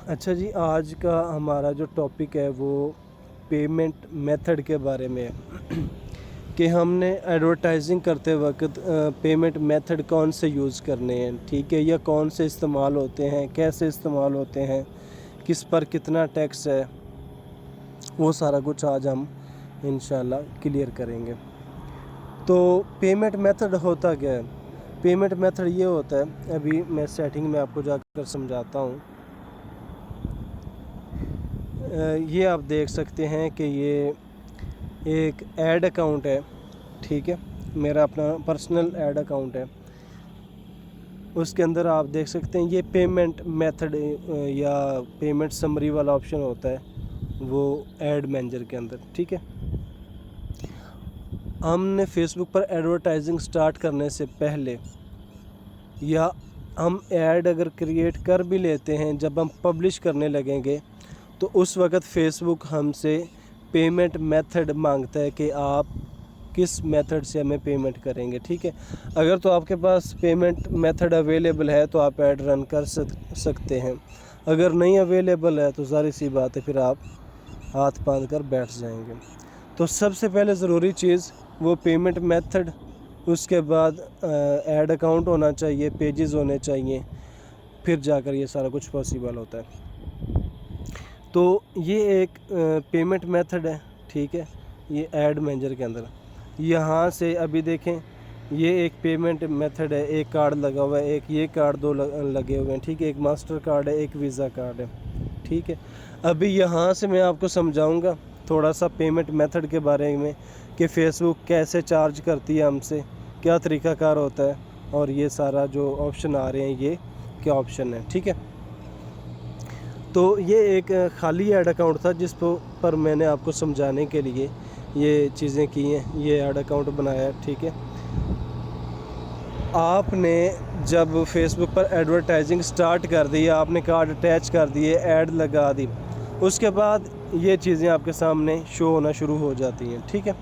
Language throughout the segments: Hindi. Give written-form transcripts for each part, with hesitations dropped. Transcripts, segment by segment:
अच्छा जी, आज का हमारा जो टॉपिक है वो पेमेंट मेथड के बारे में है कि हमने एडवर्टाइजिंग करते वक्त पेमेंट मेथड कौन से यूज़ करने हैं, ठीक है, या कौन से इस्तेमाल होते हैं, कैसे इस्तेमाल होते हैं, किस पर कितना टैक्स है, वो सारा कुछ आज हम इंशाल्लाह क्लियर करेंगे। तो पेमेंट मेथड होता क्या है? पेमेंट मेथड ये होता है, अभी मैं सेटिंग में आपको जाकर समझाता हूँ। ये आप देख सकते हैं कि ये एक ऐड अकाउंट है, ठीक है, मेरा अपना पर्सनल ऐड अकाउंट है। उसके अंदर आप देख सकते हैं ये पेमेंट मेथड या पेमेंट समरी वाला ऑप्शन होता है वो ऐड मैनेजर के अंदर, ठीक है। हमने फेसबुक पर एडवर्टाइजिंग स्टार्ट करने से पहले या हम ऐड अगर क्रिएट कर भी लेते हैं, जब हम पब्लिश करने लगेंगे तो उस वक़्त फेसबुक हमसे पेमेंट मेथड मांगता है कि आप किस मेथड से हमें पेमेंट करेंगे, ठीक है। अगर तो आपके पास पेमेंट मेथड अवेलेबल है तो आप ऐड रन कर सकते हैं। अगर नहीं अवेलेबल है तो ज़ाहिर सी बात है फिर आप हाथ बांध कर बैठ जाएंगे। तो सबसे पहले ज़रूरी चीज़ वो पेमेंट मेथड, उसके बाद ऐड अकाउंट होना चाहिए, पेजेस होने चाहिए, फिर जाकर ये सारा कुछ पॉसिबल होता है। तो ये एक पेमेंट मेथड है, ठीक है, ये ऐड मैनेजर के अंदर। यहाँ से अभी देखें ये एक पेमेंट मेथड है, एक कार्ड लगा हुआ है, एक ये कार्ड दो लगे हुए हैं, ठीक है, एक मास्टर कार्ड है, एक वीज़ा कार्ड है, ठीक है। अभी यहाँ से मैं आपको समझाऊंगा थोड़ा सा पेमेंट मेथड के बारे में कि फ़ेसबुक कैसे चार्ज करती है हमसे, क्या तरीक़ाकार होता है, और ये सारा जो ऑप्शन आ रहे हैं ये क्या ऑप्शन है, ठीक है। तो ये एक खाली ऐड अकाउंट था जिस पर मैंने आपको समझाने के लिए ये चीज़ें की हैं, ये ऐड अकाउंट बनाया, ठीक है। आपने जब फेसबुक पर एडवर्टाइजिंग स्टार्ट कर दी, आपने कार्ड अटैच कर दिए, ऐड लगा दी, उसके बाद ये चीज़ें आपके सामने शो होना शुरू हो जाती हैं, ठीक है।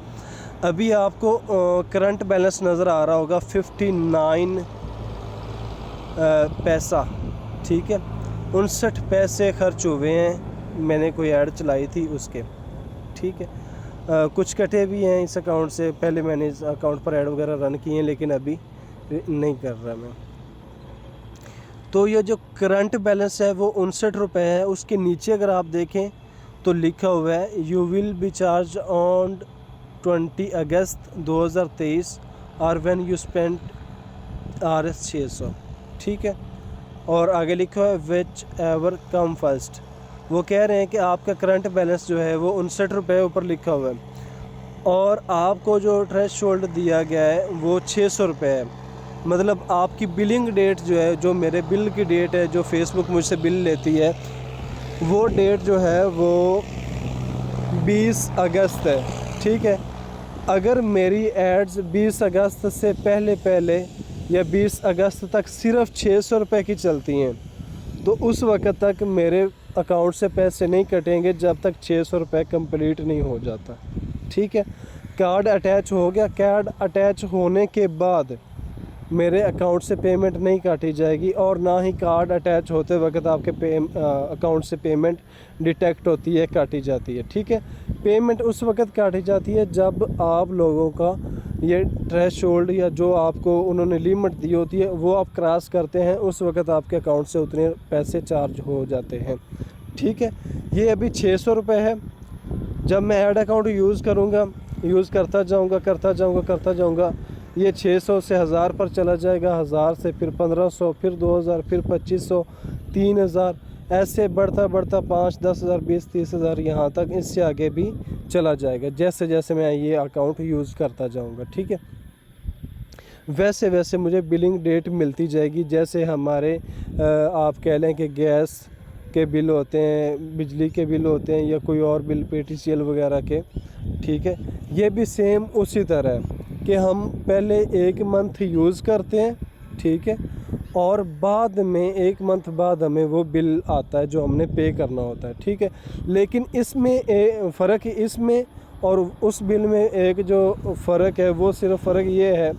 अभी आपको करंट बैलेंस नज़र आ रहा होगा 59 पैसा, ठीक है, 59 पैसे खर्च हुए हैं, मैंने कोई ऐड चलाई थी उसके, ठीक है। कुछ कटे भी हैं इस अकाउंट से, पहले मैंने इस अकाउंट पर ऐड वगैरह रन किए हैं लेकिन अभी नहीं कर रहा मैं। तो ये जो करंट बैलेंस है वो 59 रुपये है। उसके नीचे अगर आप देखें तो लिखा हुआ है you will be charge on 20 अगस्त 2023 और व्हेन यू स्पेंड RS 600, ठीक है। और आगे लिखा है विच एवर कम फर्स्ट। वो कह रहे हैं कि आपका करंट बैलेंस जो है वो 59 रुपये ऊपर लिखा हुआ है और आपको जो थ्रेशोल्ड दिया गया है वो 600 रुपये है। मतलब आपकी बिलिंग डेट जो है, जो मेरे बिल की डेट है, जो फेसबुक मुझसे बिल लेती है, वो डेट जो है वो 20 अगस्त है, ठीक है। अगर मेरी एड्स 20 अगस्त से पहले या 20 अगस्त तक सिर्फ 600 रुपये की चलती हैं तो उस वक्त तक मेरे अकाउंट से पैसे नहीं कटेंगे जब तक 600 रुपये कंप्लीट नहीं हो जाता, ठीक है। कार्ड अटैच हो गया, कार्ड अटैच होने के बाद मेरे अकाउंट से पेमेंट नहीं काटी जाएगी और ना ही कार्ड अटैच होते वक्त आपके अकाउंट से पेमेंट डिटेक्ट होती है, काटी जाती है, ठीक है। पेमेंट उस वक्त काटी जाती है जब आप लोगों का ये थ्रेशोल्ड या जो आपको उन्होंने लिमिट दी होती है वो आप क्रॉस करते हैं, उस वक्त आपके अकाउंट से उतने पैसे चार्ज हो जाते हैं, ठीक है। ये अभी 600 रुपये है। जब मैं ऐड अकाउंट यूज़ करूँगा, यूज़ करता जाऊँगा, ये 600 से 1000 पर चला जाएगा, 1000 से फिर 1500, फिर 2000, फिर 2500, 3000, ऐसे बढ़ता 5, 10,000, 20, 30,000, यहाँ तक इससे आगे भी चला जाएगा जैसे जैसे मैं ये अकाउंट यूज़ करता जाऊँगा, ठीक है। वैसे वैसे मुझे बिलिंग डेट मिलती जाएगी। जैसे हमारे आप कह लें कि गैस के बिल होते हैं, बिजली के बिल होते हैं या कोई और बिल PTCL वगैरह के, ठीक है। ये भी सेम उसी तरह है कि हम पहले 1 मंथ यूज़ करते हैं, ठीक है, और बाद में 1 मंथ बाद हमें वो बिल आता है जो हमने पे करना होता है, ठीक है। लेकिन इसमें फ़र्क इसमें और उस बिल में एक जो फ़र्क है वो सिर्फ फ़र्क ये है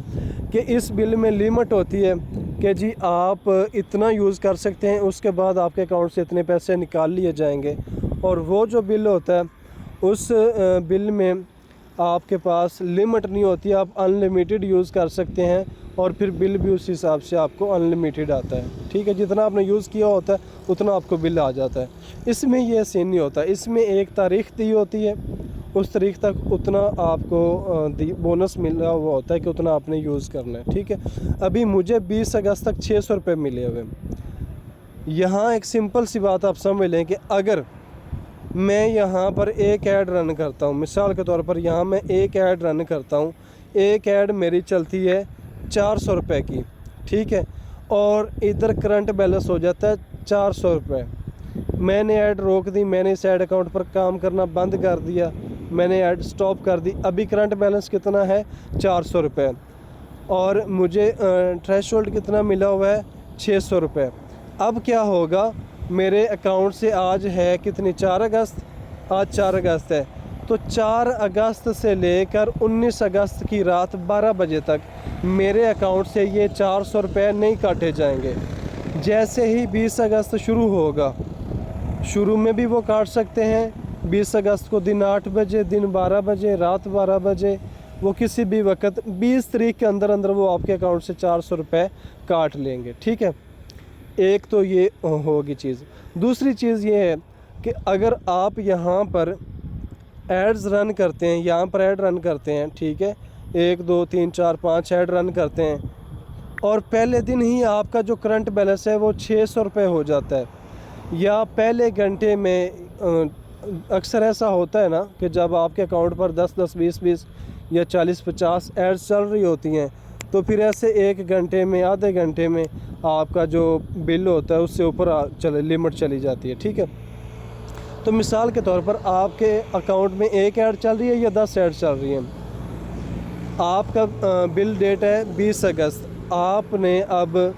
कि इस बिल में लिमिट होती है कि जी आप इतना यूज़ कर सकते हैं, उसके बाद आपके अकाउंट से इतने पैसे निकाल लिए जाएंगे। और वो जो बिल होता है उस बिल में आपके पास लिमिट नहीं होती, आप अनलिमिटेड यूज़ कर सकते हैं और फिर बिल भी उस हिसाब से आपको अनलिमिटेड आता है। ठीक है, जितना आपने यूज़ किया होता है उतना आपको बिल आ जाता है। इसमें ये सीन नहीं होता, इसमें एक तारीख़ दी होती है, उस तारीख़ तक उतना आपको बोनस मिला हुआ होता है कि उतना आपने यूज़ करना है। ठीक है, अभी मुझे 20 अगस्त तक 600 रुपये मिले हुए। यहाँ एक सिंपल सी बात आप समझ लें कि अगर मैं यहाँ पर एक ऐड रन करता हूँ, मिसाल के तौर पर यहाँ मैं एक ऐड रन करता हूँ, एक ऐड मेरी चलती है 400 रुपये की। ठीक है, और इधर करंट बैलेंस हो जाता है 400 रुपये। मैंने ऐड रोक दी, मैंने इस ऐड अकाउंट पर काम करना बंद कर दिया, मैंने ऐड स्टॉप कर दी। अभी करंट बैलेंस कितना है? 400 रुपये, और मुझे थ्रेशोल्ड कितना मिला हुआ है? 600 रुपये। अब क्या होगा, मेरे अकाउंट से आज है कितनी, 4 अगस्त, आज 4 अगस्त है, तो 4 अगस्त से लेकर 19 अगस्त की रात 12 बजे तक मेरे अकाउंट से ये 400 रुपये नहीं काटे जाएंगे। जैसे ही 20 अगस्त शुरू होगा, शुरू में भी वो काट सकते हैं 20 अगस्त को दिन 8 बजे, दिन 12 बजे, रात 12 बजे, वो किसी भी वक्त 20 तारीख के अंदर अंदर वो आपके अकाउंट से 400 रुपये काट लेंगे। ठीक है, एक तो ये होगी चीज़। दूसरी चीज़ ये है कि अगर आप यहाँ पर एड्स रन करते हैं, यहाँ पर ऐड रन करते हैं, ठीक है, 1 2 3 4 5 ऐड रन करते हैं, और पहले दिन ही आपका जो करंट बैलेंस है वो 600 रुपये हो जाता है, या पहले घंटे में अक्सर ऐसा होता है ना कि जब आपके अकाउंट पर 10-10, 20-20 या 40-50 एड्स चल रही होती हैं, तो फिर ऐसे 1 घंटे में, आधे घंटे में आपका जो बिल होता है उससे ऊपर लिमिट चली जाती है। ठीक है, तो मिसाल के तौर पर आपके अकाउंट में 1 ऐड चल रही है या 10 ऐड चल रही हैं, आपका बिल डेट है 20 अगस्त, आपने अब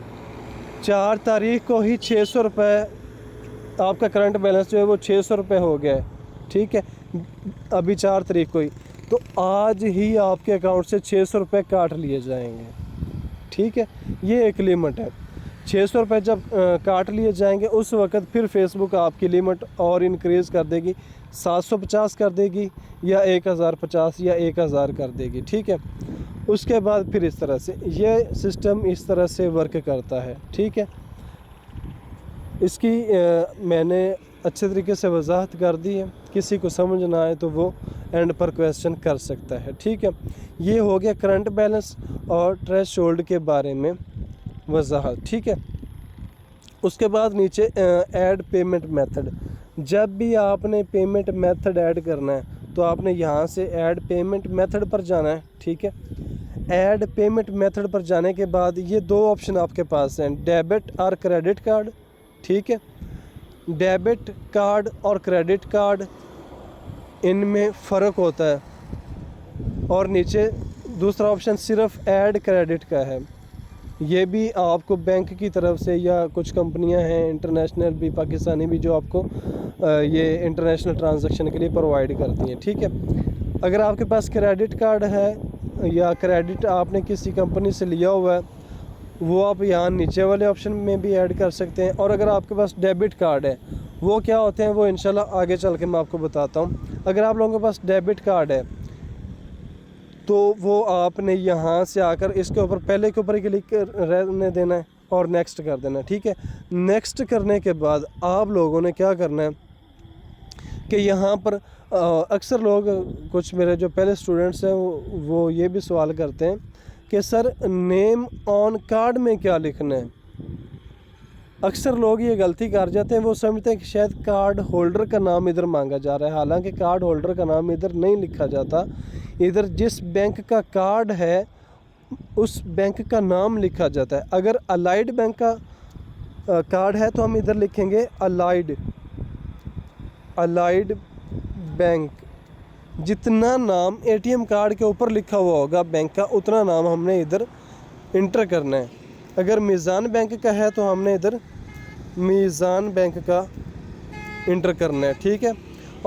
4 तारीख को ही 600 रुपये, आपका करंट बैलेंस जो है वो 600 रुपये हो गया है। ठीक है, अभी 4 तारीख को ही, तो आज ही आपके अकाउंट से 600 रुपये काट लिए जाएंगे। ठीक है, ये एक लिमिट है। 600 रुपये जब काट लिए जाएंगे उस वक़्त फिर फेसबुक आपकी लिमिट और इनक्रीज़ कर देगी, 750 कर देगी या 1050 या 1000 कर देगी। ठीक है, उसके बाद फिर इस तरह से ये सिस्टम इस तरह से वर्क करता है। ठीक है, इसकी मैंने अच्छे तरीके से वजाहत कर दी है, किसी को समझ ना आए तो वो एंड पर क्वेश्चन कर सकता है। ठीक है, ये हो गया करंट बैलेंस और थ्रेशोल्ड के बारे में वजाहत। ठीक है, उसके बाद नीचे ऐड पेमेंट मेथड। जब भी आपने पेमेंट मेथड ऐड करना है तो आपने यहाँ से ऐड पेमेंट मेथड पर जाना है। ठीक है, ऐड पेमेंट मेथड पर जाने के बाद ये 2 ऑप्शन आपके पास हैं, डेबिट और क्रेडिट कार्ड। ठीक है, डेबिट कार्ड और क्रेडिट कार्ड, इनमें फ़र्क होता है, और नीचे दूसरा ऑप्शन सिर्फ ऐड क्रेडिट का है। ये भी आपको बैंक की तरफ से या कुछ कंपनियां हैं इंटरनेशनल भी, पाकिस्तानी भी, जो आपको ये इंटरनेशनल ट्रांजैक्शन के लिए प्रोवाइड करती हैं। ठीक है, अगर आपके पास क्रेडिट कार्ड है या क्रेडिट आपने किसी कंपनी से लिया हुआ है, वो आप यहाँ नीचे वाले ऑप्शन में भी ऐड कर सकते हैं। और अगर आपके पास डेबिट कार्ड है, वो क्या होते हैं वो इंशाल्लाह आगे चल के मैं आपको बताता हूँ। अगर आप लोगों के पास डेबिट कार्ड है तो वो आपने यहाँ से आकर इसके ऊपर पहले के ऊपर क्लिक रहने देना है और नेक्स्ट कर देना है। ठीक है, नेक्स्ट करने के बाद आप लोगों ने क्या करना है कि यहाँ पर अक्सर लोग, कुछ मेरे जो पहले स्टूडेंट्स हैं वो ये भी सवाल करते हैं कि सर नेम ऑन कार्ड में क्या लिखना है। अक्सर लोग ये गलती कर जाते हैं, वो समझते हैं कि शायद कार्ड होल्डर का नाम इधर मांगा जा रहा है, हालांकि कार्ड होल्डर का नाम इधर नहीं लिखा जाता। इधर जिस बैंक का कार्ड है उस बैंक का नाम लिखा जाता है। अगर अलाइड बैंक का कार्ड है तो हम इधर लिखेंगे अलाइड बैंक। जितना नाम एटीएम कार्ड के ऊपर लिखा हुआ होगा बैंक का, उतना नाम हमने इधर इंटर करना है। अगर मीज़ान बैंक का है तो हमने इधर मीज़ान बैंक का इंटर करना है। ठीक है,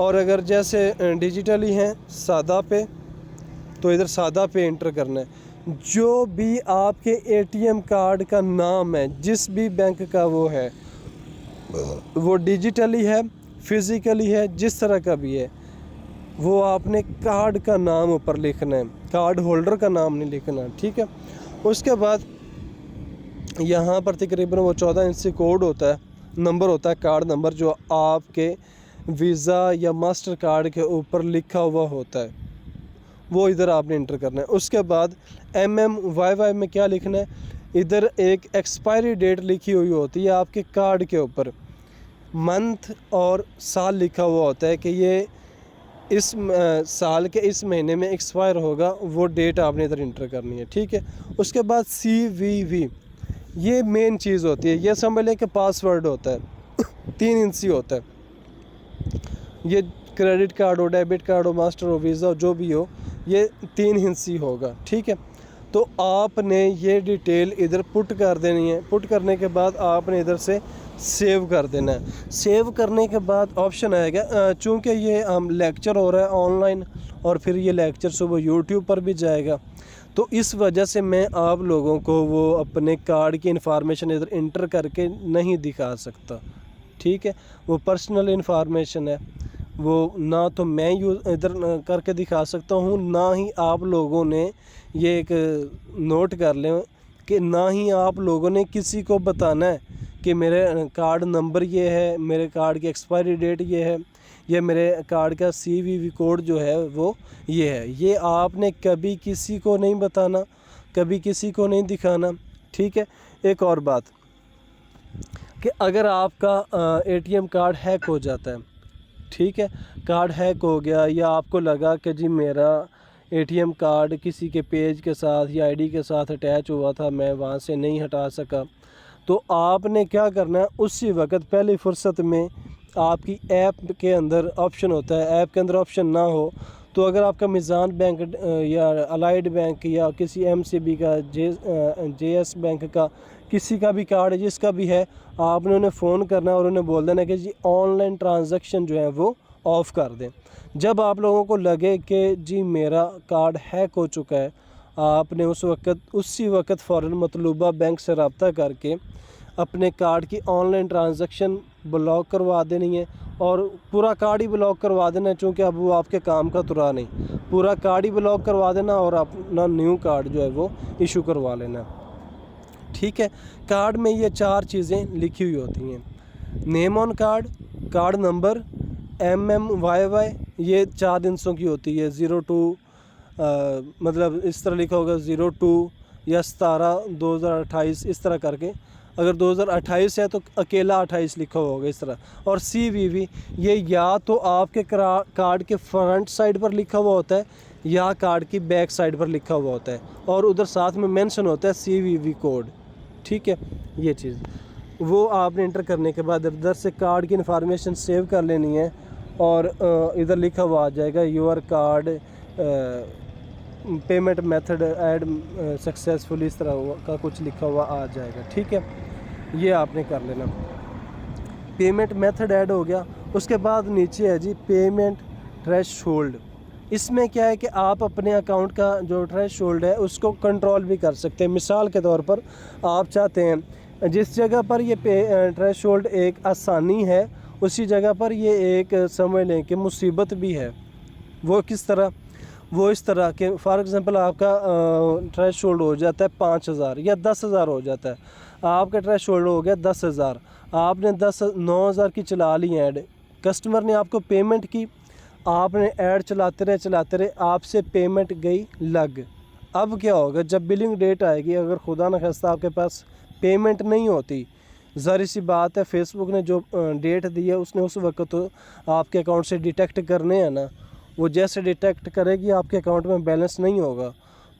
और अगर जैसे डिजिटली हैं सादा पे, तो इधर सादा पे इंटर करना है। जो भी आपके एटीएम कार्ड का नाम है, जिस भी बैंक का वो है, वो डिजिटली है, फिज़िकली है, जिस तरह का भी है, वो आपने कार्ड का नाम ऊपर लिखना है, कार्ड होल्डर का नाम नहीं लिखना, ठीक है। उसके बाद यहाँ पर तकरीबन वो 14 इंची कोड होता है, नंबर होता है, कार्ड नंबर, जो आपके वीज़ा या मास्टर कार्ड के ऊपर लिखा हुआ होता है, वो इधर आपने इंटर करना है। उसके बाद MMYY में क्या लिखना है, इधर एक एक्सपायरी डेट लिखी हुई होती है आपके कार्ड के ऊपर, मंथ और साल लिखा हुआ होता है कि ये इस साल के इस महीने में एक्सपायर होगा, वो डेट आपने इधर इंटर करनी है, ठीक है। उसके बाद CVV, ये मेन चीज़ होती है, ये समझ लें कि पासवर्ड होता है 3 इंची होता है। ये क्रेडिट कार्ड हो, डेबिट कार्ड हो, मास्टर हो, वीज़ा हो, जो भी हो, ये 3 इंची होगा, ठीक है। तो आपने ये डिटेल इधर पुट कर देनी है। पुट करने के बाद आपने इधर से सेव कर देना है। सेव करने के बाद ऑप्शन आएगा, चूँकि ये हम लेक्चर हो रहा है ऑनलाइन और फिर ये लेक्चर सुबह यूट्यूब पर भी जाएगा, तो इस वजह से मैं आप लोगों को वो अपने कार्ड की इन्फॉर्मेशन इधर इंटर करके नहीं दिखा सकता, ठीक है। वो पर्सनल इन्फॉर्मेशन है, वो ना तो मैं यूज़ इधर करके दिखा सकता हूँ, ना ही आप लोगों ने, ये एक नोट कर लें कि ना ही आप लोगों ने किसी को बताना है कि मेरे कार्ड नंबर ये है, मेरे कार्ड की एक्सपायरी डेट ये है, या मेरे कार्ड का CVV कोड जो है वो ये है। ये आपने कभी किसी को नहीं बताना, कभी किसी को नहीं दिखाना, ठीक है। एक और बात कि अगर आपका ATM कार्ड हैक हो जाता है, ठीक है, कार्ड हैक हो गया, या आपको लगा कि जी मेरा ATM कार्ड किसी के पेज के साथ या ID के साथ अटैच हुआ था, मैं वहाँ से नहीं हटा सका, तो आपने क्या करना है, उसी वक्त पहली फुर्सत में आपकी ऐप के अंदर ऑप्शन होता है, ऐप के अंदर ऑप्शन ना हो तो अगर आपका मिज़ान बैंक या अलाइड बैंक या किसी MCB का JS बैंक का किसी का भी कार्ड है, जिसका भी है, आपने उन्हें फ़ोन करना है और उन्हें बोल देना कि जी ऑनलाइन ट्रांजैक्शन जो है वो ऑफ़ कर दें। जब आप लोगों को लगे कि जी मेरा कार्ड हैक हो चुका है, आपने उसी वक्त फ़ौरन मतलूबा बैंक से रब्ता करके अपने कार्ड की ऑनलाइन ट्रांजैक्शन ब्लॉक करवा देनी है, और पूरा कार्ड ही ब्लॉक करवा देना है, चूँकि अब वो आपके काम का तुरा नहीं, पूरा कार्ड ही ब्लॉक करवा देना और अपना न्यू कार्ड जो है वो इशू करवा लेना, ठीक है। कार्ड में ये 4 चीज़ें लिखी हुई होती हैं, name on card, card number, MMYY, ये 4 अंकों की होती है, 02 मतलब इस तरह लिखा होगा 02 या 17 2028 इस तरह करके, अगर 2028 है तो अकेला 28 लिखा होगा इस तरह। और CVV, ये या तो आपके कार्ड के फ्रंट साइड पर लिखा हुआ होता है या कार्ड की बैक साइड पर लिखा हुआ होता है, और उधर साथ में मेंशन होता है CVV कोड, ठीक है। ये चीज़ वो आपने इंटर करने के बाद इधर से कार्ड की इन्फॉर्मेशन सेव कर लेनी है, और इधर लिखा हुआ आ जाएगा your card payment method add successful, इस तरह का कुछ लिखा हुआ आ जाएगा, ठीक है। ये आपने कर लेना। पेमेंट मेथड ऐड हो गया। उसके बाद नीचे है जी पेमेंट थ्रेशोल्ड। इसमें क्या है कि आप अपने अकाउंट का जो थ्रेशोल्ड है उसको कंट्रोल भी कर सकते हैं। मिसाल के तौर पर आप चाहते हैं जिस जगह पर ये थ्रेशोल्ड एक आसानी है, उसी जगह पर ये एक समझ लें कि मुसीबत भी है। वो किस तरह? वो इस तरह के फॉर एग्ज़ाम्पल आपका थ्रेशोल्ड हो जाता है 5,000 या 10,000 हो जाता है। आपका थ्रेशोल्ड हो गया 10,000, आपने 9,000 की चला ली ऐड, कस्टमर ने आपको पेमेंट की, आपने ऐड चलाते रहे आपसे पेमेंट गई लग। अब क्या होगा जब बिलिंग डेट आएगी, अगर खुदा न खास्ता आपके पास पेमेंट नहीं होती, ज़ाहिर सी बात है फेसबुक ने जो डेट दी है उसने उस वक्त तो आपके अकाउंट से डिटेक्ट करने हैं ना। वो जैसे डिटेक्ट करेगी आपके अकाउंट में बैलेंस नहीं होगा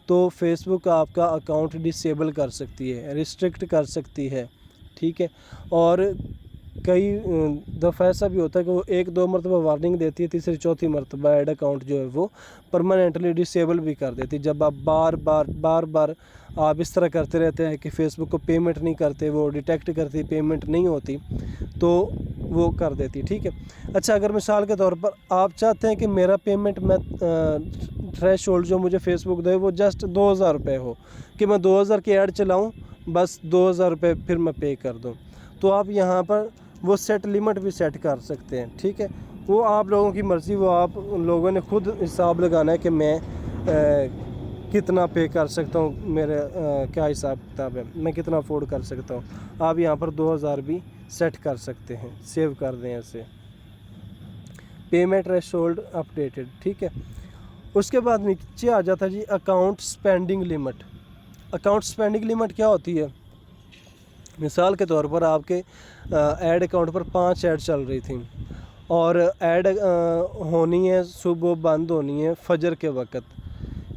तो फेसबुक आपका अकाउंट डिसेबल कर सकती है, रिस्ट्रिक्ट कर सकती है, ठीक है। और कई दफ़ा ऐसा भी होता है कि वो 1-2 मरतबा वार्निंग देती है, तीसरी चौथी मरतबा ऐड अकाउंट जो है वो परमानेंटली डिसेबल भी कर देती है। जब आप बार बार आप इस तरह करते रहते हैं कि फ़ेसबुक को पेमेंट नहीं करते, वो डिटेक्ट करती, पेमेंट नहीं होती तो वो कर देती, ठीक है। अच्छा, अगर मिसाल के तौर पर आप चाहते हैं कि मेरा पेमेंट थ्रेश होल्ड जो मुझे फेसबुक दे वो जस्ट 2000 रुपये हो, कि मैं 2000 की ऐड चलाऊँ, बस 2000 रुपये फिर मैं पे कर दूँ। तो आप यहाँ पर वो सेट लिमिट भी सेट कर सकते हैं, ठीक है। वो आप लोगों की मर्ज़ी, वो आप लोगों ने खुद हिसाब लगाना है कि मैं कितना पे कर सकता हूँ, मेरे क्या हिसाब किताब है, मैं कितना अफोर्ड कर सकता हूँ। आप यहाँ पर 2000 भी सेट कर सकते हैं, सेव कर दें ऐसे। पेमेंट थ्रेशोल्ड अपडेटेड, ठीक है। उसके बाद नीचे आ जाता है जी account spending limit. Account spending limit क्या होती है? मिसाल के तौर पर आपके ऐड अकाउंट पर 5 ऐड चल रही थी और ऐड होनी है सुबह, बंद होनी है फजर के वक़्त,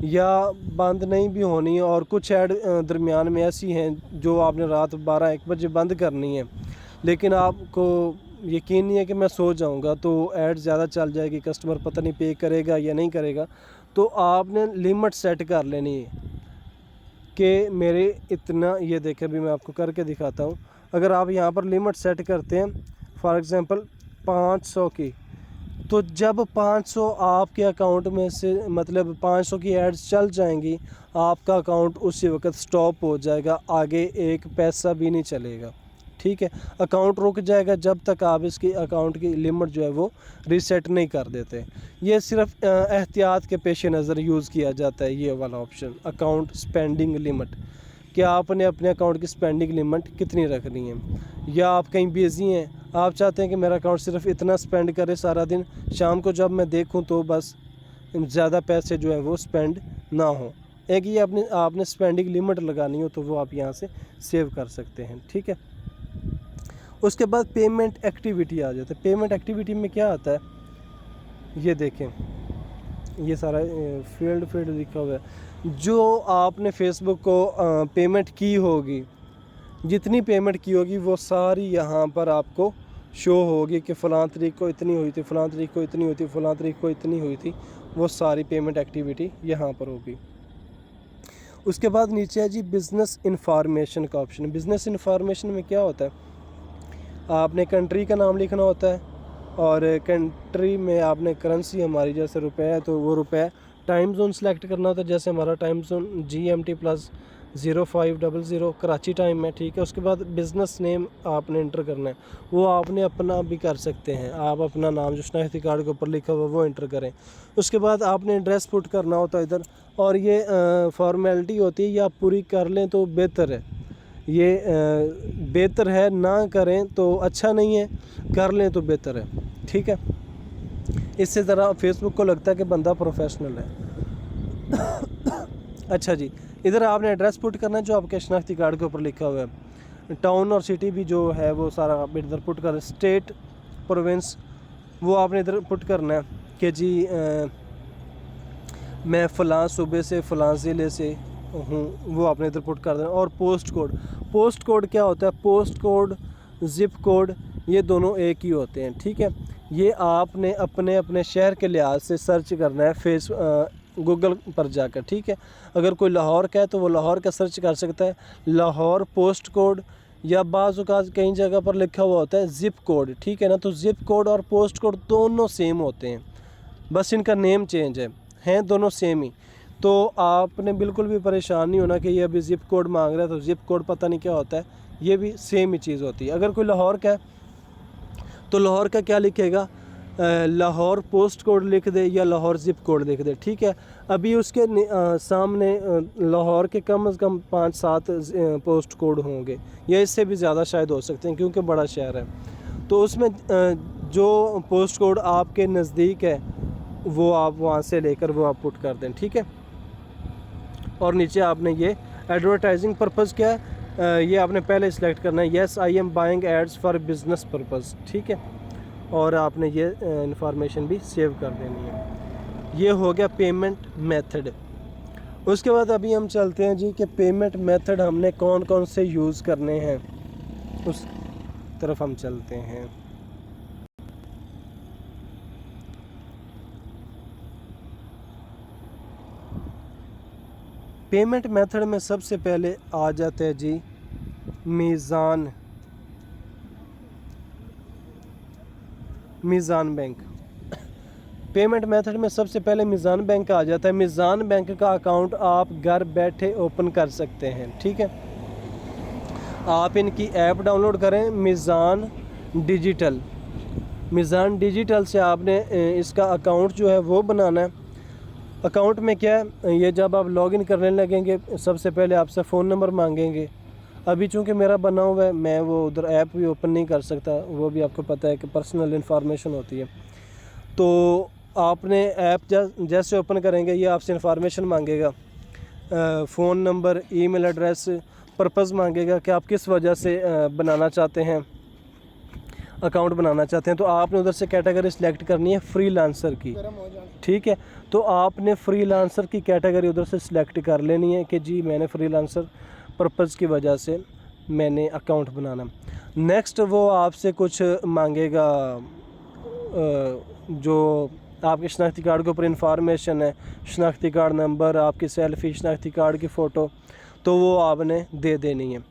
या बंद नहीं भी होनी है, और कुछ ऐड दरमियान में ऐसी हैं जो आपने रात 12-1 बजे बंद करनी है, लेकिन आपको यकीन नहीं है कि मैं सो जाऊंगा तो ऐड ज़्यादा चल जाएगी, कस्टमर पता नहीं पे करेगा या नहीं करेगा। तो आपने लिमिट सेट कर लेनी है कि मेरे इतना, ये देखें अभी मैं आपको करके दिखाता हूँ। अगर आप यहाँ पर लिमिट सेट करते हैं फॉर एग्ज़ाम्पल 500 की, तो जब 500 आपके अकाउंट में से मतलब 500 की एड्स चल जाएंगी, आपका अकाउंट उसी वक्त स्टॉप हो जाएगा, आगे एक पैसा भी नहीं चलेगा, ठीक है। अकाउंट रुक जाएगा जब तक आप इसकी अकाउंट की लिमिट जो है वो रीसेट नहीं कर देते। ये सिर्फ एहतियात के पेश नज़र यूज़ किया जाता है ये वाला ऑप्शन, अकाउंट स्पेंडिंग लिमिट, कि आपने अपने अकाउंट की स्पेंडिंग लिमिट कितनी रखनी है। या आप कहीं बिज़ी हैं, आप चाहते हैं कि मेरा अकाउंट सिर्फ इतना स्पेंड करे सारा दिन, शाम को जब मैं देखूं तो बस ज़्यादा पैसे जो है वो स्पेंड ना हो। एक ये अपनी आपने स्पेंडिंग लिमिट लगानी हो तो वो आप यहाँ से सेव कर सकते हैं, ठीक है। उसके बाद पेमेंट एक्टिविटी आ जाता है। पेमेंट एक्टिविटी में क्या आता है, ये देखें, ये सारा फील्ड लिखा हुआ है। जो आपने फेसबुक को पेमेंट की होगी, जितनी पेमेंट की होगी वो सारी यहाँ पर आपको शो होगी कि फ़लाँ तारीख को इतनी हुई थी, फ़लाँ तारीख को इतनी हुई थी, फ़लाँ तारीख को इतनी हुई थी, वो सारी पेमेंट एक्टिविटी यहाँ पर होगी। उसके बाद नीचे है जी बिज़नेस इंफॉर्मेशन का ऑप्शन। बिज़नेस इंफॉर्मेशन में क्या होता है, आपने कंट्री का नाम लिखना होता है, और कंट्री में आपने करेंसी, हमारी जैसे रुपए है तो वो रुपए, टाइम जोन सेलेक्ट करना होता है, जैसे हमारा time zone GMT+0500 Karachi time है, ठीक है। उसके बाद बिज़नेस नेम आपने इंटर करना है, वो आपने अपना भी कर सकते हैं, आप अपना नाम जो शनाख्ती कार्ड के ऊपर लिखा हुआ वो इंटर करें। उसके बाद आपने एड्रेस पुट करना होता है इधर, और ये फॉर्मेलिटी होती है, ये आप पूरी कर लें तो बेहतर है। ये बेहतर है, ना करें तो अच्छा नहीं है, कर लें तो बेहतर है, ठीक है। इससे ज़रा फेसबुक को लगता है कि बंदा प्रोफेशनल है। अच्छा जी, इधर आपने एड्रेस पुट करना है जो आपके शनाख्ती कार्ड के ऊपर लिखा हुआ है। टाउन और सिटी भी जो है वो सारा आप इधर पुट करना है। स्टेट, प्रोविंस, वो आपने इधर पुट करना है कि जी मैं फ़लाँ सूबे से फ़लाँ ज़िले से हूँ, वो आपने इधर पुट कर देना। और पोस्ट कोड, पोस्ट कोड क्या होता है, पोस्ट कोड, ज़िप कोड, ये दोनों एक ही होते हैं, ठीक है। ये आपने अपने अपने शहर के लिहाज से सर्च करना है गूगल पर जाकर, ठीक है। अगर कोई लाहौर का है तो वो लाहौर का सर्च कर सकता है, लाहौर पोस्ट कोड, या बाज़ औक़ात कई जगह पर लिखा हुआ होता है ज़िप कोड, ठीक है ना। तो ज़िप कोड और पोस्ट कोड दोनों सेम होते हैं, बस इनका नेम चेंज है, हैं दोनों सेम ही। तो आपने बिल्कुल भी परेशान नहीं होना कि ये अभी ज़िप कोड मांग रहा है तो ज़िप कोड पता नहीं क्या होता है, ये भी सेम ही चीज़ होती है। अगर कोई लाहौर का है तो लाहौर का क्या लिखेगा, लाहौर पोस्ट कोड लिख दे या लाहौर ज़िप कोड लिख दे, ठीक है। अभी उसके सामने लाहौर के कम से कम 5-7 पोस्ट कोड होंगे, या इससे भी ज़्यादा शायद हो सकते हैं क्योंकि बड़ा शहर है। तो उसमें जो पोस्ट कोड आपके नज़दीक है वो आप वहाँ से लेकर वो आप पुट कर दें, ठीक है। और नीचे आपने ये एडवर्टाइजिंग पर्पज़ क्या है, ये आपने पहले सिलेक्ट करना है, yes I am buying ads for business purpose, ठीक है। और आपने ये इंफॉर्मेशन भी सेव कर देनी है। ये हो गया पेमेंट मेथड। उसके बाद अभी हम चलते हैं जी कि पेमेंट मेथड हमने कौन कौन से यूज़ करने हैं, उस तरफ हम चलते हैं। पेमेंट मेथड में सबसे पहले आ जाते हैं जी मीज़ान बैंक। पेमेंट मेथड में सबसे पहले मीज़ान बैंक आ जाता है। मीज़ान बैंक का अकाउंट आप घर बैठे ओपन कर सकते हैं, ठीक है। आप इनकी ऐप डाउनलोड करें, मीज़ान डिजिटल। मीज़ान डिजिटल से आपने इसका अकाउंट जो है वो बनाना है। अकाउंट में क्या है, ये जब आप लॉगिन करने लगेंगे सबसे पहले आपसे फ़ोन नंबर मांगेंगे। अभी चूँकि मेरा बना हुआ है, मैं वो उधर ऐप भी ओपन नहीं कर सकता, वो भी आपको पता है कि पर्सनल इन्फॉर्मेशन होती है। तो आपने ऐप जैसे ओपन करेंगे ये आपसे इन्फॉर्मेशन मांगेगा, phone number, email address, purpose मांगेगा कि आप किस वजह से बनाना चाहते हैं, अकाउंट बनाना चाहते हैं। तो आपने उधर से कैटेगरी सिलेक्ट करनी है फ्रीलांसर की, ठीक है। तो आपने फ्रीलांसर की कैटेगरी उधर से सिलेक्ट कर लेनी है कि जी मैंने फ्रीलांसर पर्पज़ की वजह से मैंने अकाउंट बनाना। नेक्स्ट वो आपसे कुछ मांगेगा, जो आपके शनाख्ती कार्ड के ऊपर इंफॉर्मेशन है, शनाख्ती कार्ड नंबर, आपकी सेल्फ़ी, शनाख्ती कार्ड की फ़ोटो, तो वो आपने दे देनी है।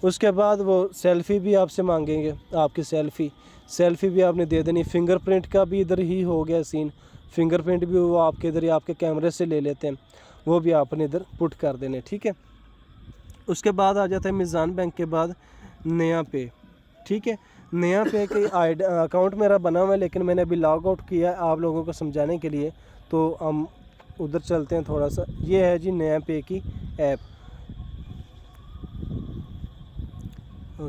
उसके बाद वो सेल्फ़ी भी आपसे मांगेंगे, आपकी सेल्फ़ी भी आपने दे देनी। फ़िंगरप्रिंट का भी इधर ही हो गया सीन, फ़िंगरप्रिंट भी वो आपके इधर ही आपके कैमरे से ले लेते हैं, वो भी आपने इधर पुट कर देने, ठीक है। उसके बाद आ जाता है मीज़ान बैंक के बाद नया पे, ठीक है। नया पे के अकाउंट मेरा बना हुआ है, लेकिन मैंने अभी लॉग आउट किया है आप लोगों को समझाने के लिए, तो हम उधर चलते हैं थोड़ा सा। ये है जी नया पे की ऐप।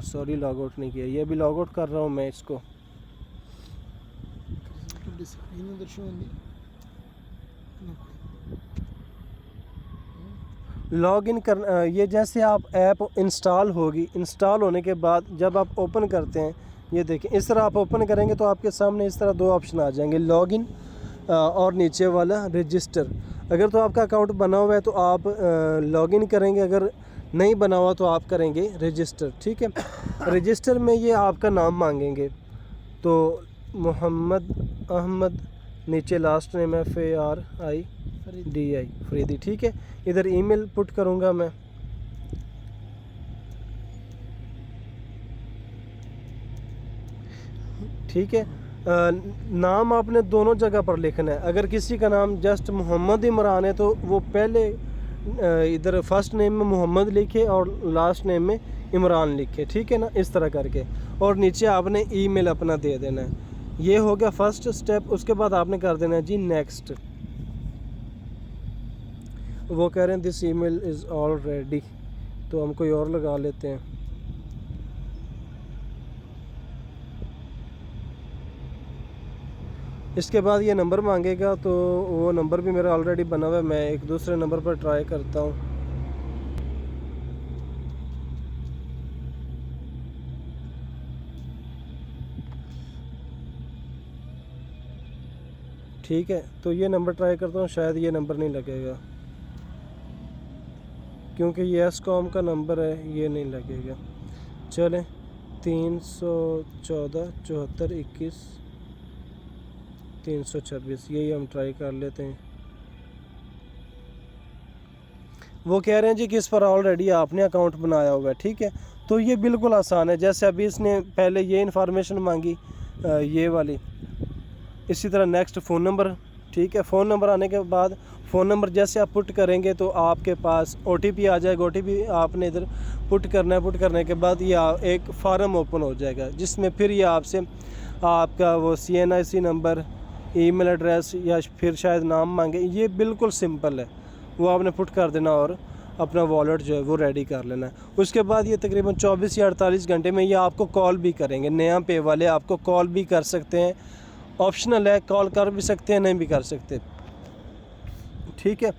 सॉरी लॉग आउट नहीं किया, ये अभी लॉग आउट कर रहा हूँ मैं इसको। लॉगिन कर, ये जैसे आप ऐप इंस्टॉल होगी, इंस्टॉल होने के बाद जब आप ओपन करते हैं, ये देखें इस तरह आप ओपन करेंगे तो आपके सामने इस तरह दो ऑप्शन आ जाएंगे, लॉगिन और नीचे वाला रजिस्टर। अगर तो आपका अकाउंट बना हुआ है तो आप लॉगिन करेंगे, अगर नहीं बना हुआ तो आप करेंगे रजिस्टर, ठीक है। रजिस्टर में ये आपका नाम मांगेंगे, तो मोहम्मद अहमद, नीचे लास्ट नेम है FARIDI फरीदी, ठीक है। इधर ईमेल पुट करूँगा मैं, ठीक है। नाम आपने दोनों जगह पर लिखना है। अगर किसी का नाम जस्ट मोहम्मद इमरान है तो वो पहले इधर फर्स्ट नेम में मोहम्मद लिखे और लास्ट नेम में इमरान लिखे, ठीक है ना, इस तरह करके। और नीचे आपने ईमेल अपना दे देना है। ये हो गया फर्स्ट स्टेप। उसके बाद आपने कर देना है जी नेक्स्ट। वो कह रहे हैं दिस ईमेल इज़ ऑलरेडी, तो हम कोई और लगा लेते हैं। इसके बाद ये नंबर मांगेगा, तो वो नंबर भी मेरा ऑलरेडी बना हुआ है, मैं एक दूसरे नंबर पर ट्राई करता हूँ। ठीक है, तो ये नंबर ट्राई करता हूँ, शायद ये नंबर नहीं लगेगा क्योंकि ये एसकॉम का नंबर है, ये नहीं लगेगा। चलें 314 74 21 326, यही हम ट्राई कर लेते हैं। वो कह रहे हैं जी कि इस पर ऑलरेडी आपने अकाउंट बनाया हुआ है, ठीक है। तो ये बिल्कुल आसान है। जैसे अभी इसने पहले ये इन्फॉर्मेशन मांगी, ये वाली, इसी तरह नेक्स्ट फ़ोन नंबर, ठीक है। फ़ोन नंबर आने के बाद फ़ोन नंबर जैसे आप पुट करेंगे तो आपके पास OTP आ जाएगा। OTP आपने इधर पुट करना है। पुट करने के बाद ये एक फार्म ओपन हो जाएगा, जिसमें फिर ये आपसे आपका वो CNIC नंबर, ईमेल एड्रेस या फिर शायद नाम मांगे। ये बिल्कुल सिंपल है, वो आपने पुट कर देना और अपना वॉलेट जो है वो रेडी कर लेना है। उसके बाद ये तकरीबन 24 या 48 घंटे में ये आपको कॉल भी करेंगे। नया पे वाले आपको कॉल भी कर सकते हैं, ऑप्शनल है, कॉल कर भी सकते हैं, नहीं भी कर सकते, ठीक है।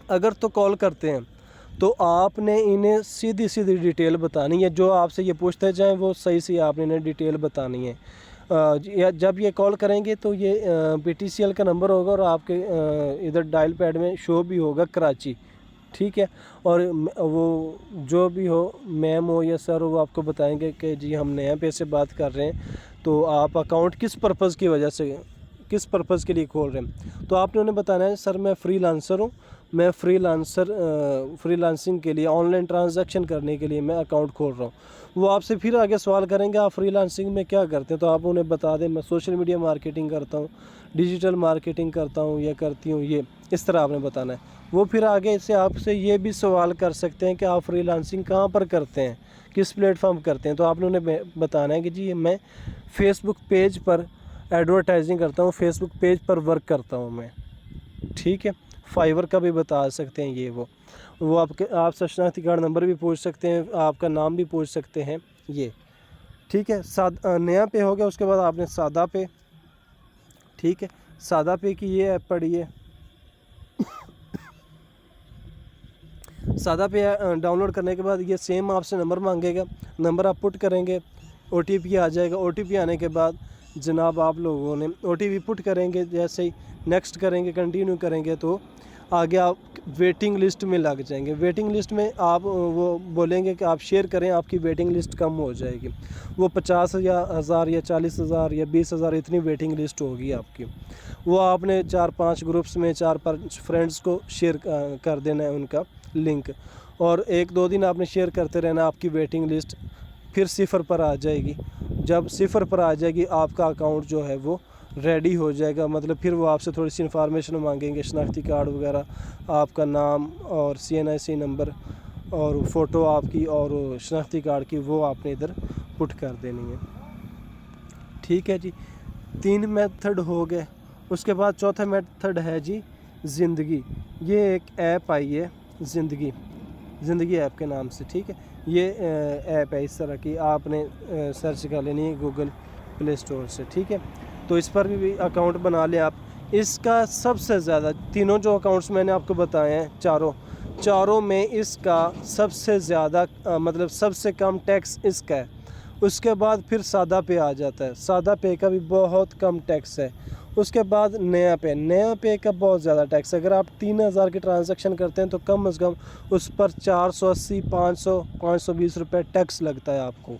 अगर तो कॉल करते हैं तो आपने इन्हें सीधी सीधी डिटेल बतानी है। जो आपसे ये पूछते जाएं वो सही से आपने इन्हें डिटेल बतानी है। या जब ये कॉल करेंगे तो ये PTCL का नंबर होगा और आपके इधर डायल पैड में शो भी होगा कराची, ठीक है। और वो जो भी हो, मैम हो या सर हो, वो आपको बताएंगे कि जी हम नया पे से बात कर रहे हैं, तो आप अकाउंट किस पर्पज़ की वजह से, किस पर्पज़ के लिए खोल रहे हैं। तो आपने उन्हें बताना है सर मैं फ्रीलांसर हूँ, मैं फ्रीलांसिंग के लिए ऑनलाइन ट्रांजैक्शन करने के लिए मैं अकाउंट खोल रहा हूँ। वो आपसे फिर आगे सवाल करेंगे आप फ्रीलांसिंग में क्या करते हैं, तो आप उन्हें बता दें मैं सोशल मीडिया मार्केटिंग करता हूँ, डिजिटल मार्केटिंग करता हूँ या करती हूँ, ये इस तरह आपने बताना है। वो फिर आगे से आपसे ये भी सवाल कर सकते हैं कि आप फ्रीलांसिंग कहाँ पर करते हैं, किस प्लेटफॉर्म करते हैं, तो आपने उन्हें बताना है कि जी मैं फेसबुक पेज पर एडवर्टाइजिंग करता हूँ, फेसबुक पेज पर वर्क करता हूँ मैं, ठीक है। फाइवर का भी बता सकते हैं ये वो आप शनाख्ती कार्ड नंबर भी पूछ सकते हैं, आपका नाम भी पूछ सकते हैं ये, ठीक है। नया पे हो गया, उसके बाद आपने सादा पे, ठीक है। सादा पे की ये ऐप पड़ी है, सादा पे डाउनलोड करने के बाद ये सेम आपसे नंबर मांगेगा, नंबर आप पुट करेंगे, OTP आ जाएगा। OTP आने के बाद जनाब आप लोगों ने OTP पुट करेंगे, जैसे ही नेक्स्ट करेंगे, कंटिन्यू करेंगे, तो आगे आप वेटिंग लिस्ट में लग जाएंगे। वेटिंग लिस्ट में आप वो बोलेंगे कि आप शेयर करें, आपकी वेटिंग लिस्ट कम हो जाएगी। वो 50,000 या 40,000 या 20,000 इतनी वेटिंग लिस्ट होगी आपकी। वो आपने 4-5 ग्रुप्स में 4-5 फ्रेंड्स को शेयर कर देना है उनका लिंक, और 1-2 दिन आपने शेयर करते रहना, आपकी वेटिंग लिस्ट फिर 0 पर आ जाएगी। जब 0 पर आ जाएगी आपका अकाउंट जो है वो रेडी हो जाएगा, मतलब फिर वो आपसे थोड़ी सी इन्फॉर्मेशन मांगेंगे, शनाख्ती कार्ड वगैरह, आपका नाम और CNIC नंबर और फ़ोटो आपकी और शनाख्ती कार्ड की, वो आपने इधर पुट कर देनी है, ठीक है जी। 3 मेथड हो गए। उसके बाद चौथा मेथड है जी ज़िंदगी। ये एक ऐप आई है ज़िंदगी ऐप के नाम से, ठीक है। ये ऐप है इस तरह की, आपने सर्च कर लेनी है गूगल प्ले स्टोर से, ठीक है। तो इस पर भी अकाउंट बना लें आप। इसका सबसे ज़्यादा, तीनों जो अकाउंट्स मैंने आपको बताए हैं चारों में इसका सबसे ज़्यादा मतलब सबसे कम टैक्स इसका है। उसके बाद फिर सादा पे आ जाता है, सादा पे का भी बहुत कम टैक्स है। उसके बाद नया पे का बहुत ज़्यादा टैक्स है। अगर आप 3,000 की ट्रांजैक्शन करते हैं तो कम से कम उस पर 480, 520 रुपये टैक्स लगता है आपको,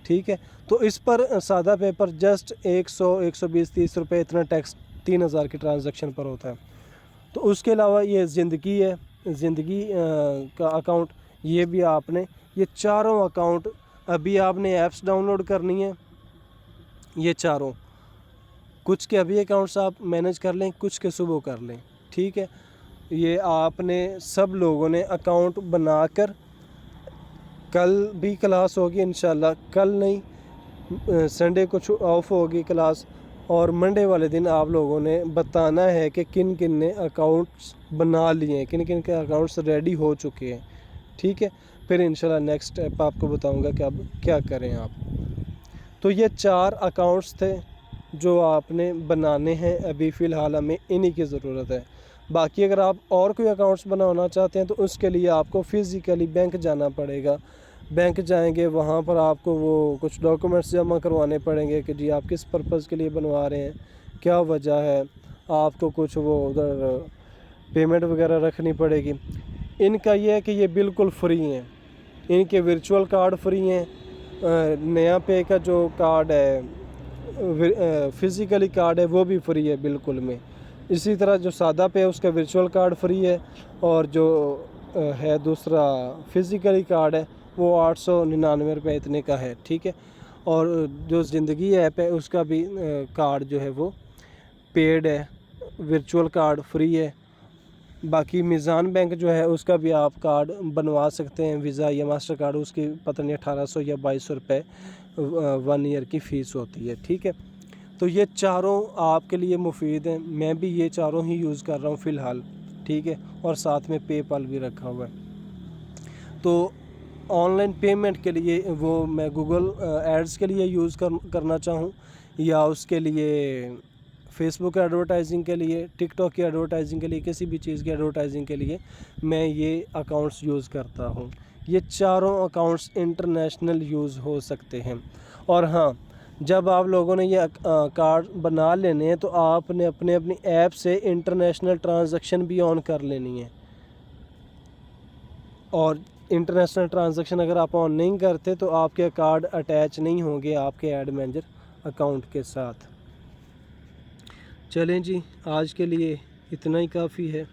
ठीक है। तो इस पर सादा पे पर जस्ट 100, 120, 30 रुपये इतना टैक्स 3,000 की ट्रांजैक्शन पर होता है। तो उसके अलावा ये ज़िंदगी का अकाउंट, ये भी आपने, ये चारों अकाउंट अभी आपने ऐप्स डाउनलोड करनी है, ये चारों, कुछ के अभी अकाउंट्स आप मैनेज कर लें, कुछ के सुबह कर लें, ठीक है। ये आपने सब लोगों ने अकाउंट बनाकर, कल भी क्लास होगी इंशाल्लाह, कल नहीं संडे को ऑफ होगी क्लास, और मंडे वाले दिन आप लोगों ने बताना है कि किन किन ने अकाउंट्स बना लिए हैं, किन किन के अकाउंट्स रेडी हो चुके हैं, ठीक है। फिर इंशाल्लाह नेक्स्ट स्टेप आपको बताऊंगा कि अब क्या करें आप। तो ये 4 अकाउंट्स थे जो आपने बनाने हैं, अभी फ़िलहाल हमें इन्हीं की ज़रूरत है। बाकी अगर आप और कोई अकाउंट्स बनाना चाहते हैं तो उसके लिए आपको फ़िज़िकली बैंक जाना पड़ेगा। बैंक जाएंगे, वहाँ पर आपको वो कुछ डॉक्यूमेंट्स जमा करवाने पड़ेंगे कि जी आप किस पर्पज़ के लिए बनवा रहे हैं, क्या वजह है, आपको कुछ वो उधर पेमेंट वगैरह रखनी पड़ेगी। इनका ये है कि ये बिल्कुल फ्री हैं, इनके वर्चुअल कार्ड फ्री हैं। नया पे का जो कार्ड है, फिज़िकली कार्ड है, वो भी फ्री है बिल्कुल में। इसी तरह जो सादा पे है उसका वर्चुअल कार्ड फ्री है, और जो है दूसरा फिज़िकली कार्ड है वो 899 रुपये इतने का है, ठीक है। और जो ज़िंदगी ऐप है उसका भी कार्ड जो है वो पेड है, वर्चुअल कार्ड फ्री है। बाकी मीज़ान बैंक जो है उसका भी आप कार्ड बनवा सकते हैं, वीज़ा या मास्टर कार्ड, उसकी पता नहीं 1800 या 2200 रुपये 1 ईयर की फ़ीस होती है, ठीक है। तो ये चारों आपके लिए मुफीद हैं, मैं भी ये चारों ही यूज़ कर रहा हूँ फ़िलहाल, ठीक है। और साथ में पेपाल भी रखा हुआ है। तो ऑनलाइन पेमेंट के लिए वो मैं गूगल एड्स के लिए यूज़ करना चाहूँ, या उसके लिए फेसबुक एडवर्टाइजिंग के लिए, टिकटॉक की एडवर्टाइजिंग के लिए, किसी भी चीज़ की एडवर्टाइजिंग के लिए मैं ये अकाउंट्स यूज़ करता हूँ। ये चारों अकाउंट्स इंटरनेशनल यूज़ हो सकते हैं। और हाँ, जब आप लोगों ने ये कार्ड बना लेने हैं तो आपने अपनी ऐप से इंटरनेशनल ट्रांजैक्शन भी ऑन कर लेनी है। और इंटरनेशनल ट्रांजैक्शन अगर आप ऑन नहीं करते तो आपके कार्ड अटैच नहीं होंगे आपके ऐड मैनेजर अकाउंट के साथ। चलें जी, आज के लिए इतना ही काफ़ी है।